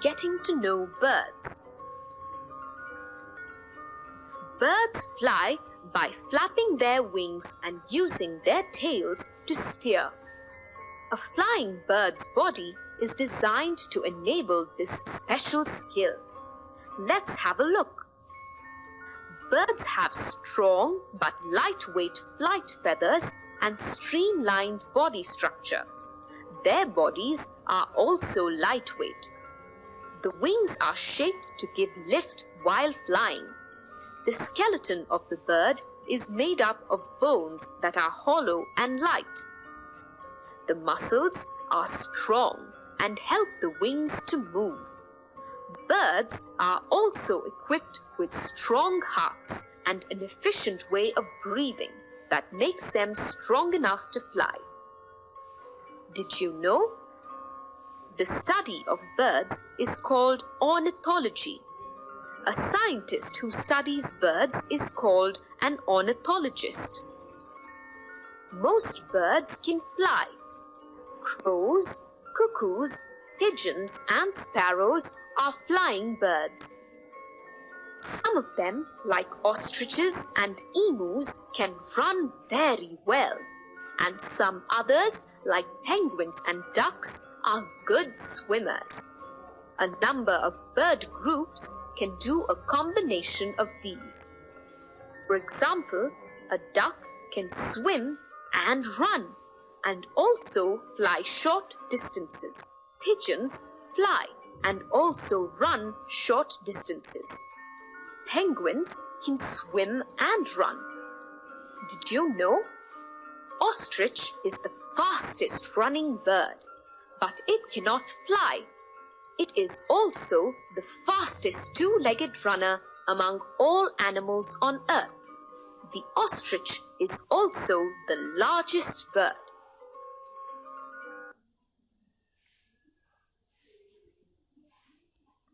getting to know birds. Birds fly by flapping their wings and using their tails to steer. A flying bird's body is designed to enable this special skill. Let's have a look. Birds have strong but lightweight flight feathers and streamlined body structure. Their bodies are also lightweight. The wings are shaped to give lift while flying. The skeleton of the bird is made up of bones that are hollow and light. The muscles are strong and help the wings to move. Birds are also equipped with strong hearts and an efficient way of breathing that makes them strong enough to fly. Did you know? The study of birds is called ornithology. A scientist who studies birds is called an ornithologist. Most birds can fly. Crows, cuckoos, pigeons, and sparrows are flying birds. Some of them, like ostriches and emus, can run very well, and some others, like penguins and ducks, are good swimmers. A number of bird groups can do a combination of these. For example, a duck can swim and run, and also fly short distances. Pigeons fly and also run short distances. Penguins can swim and run. Did you know? Ostrich is the fastest running bird, but it cannot fly. It is also the fastest two-legged runner among all animals on earth. The ostrich is also the largest bird.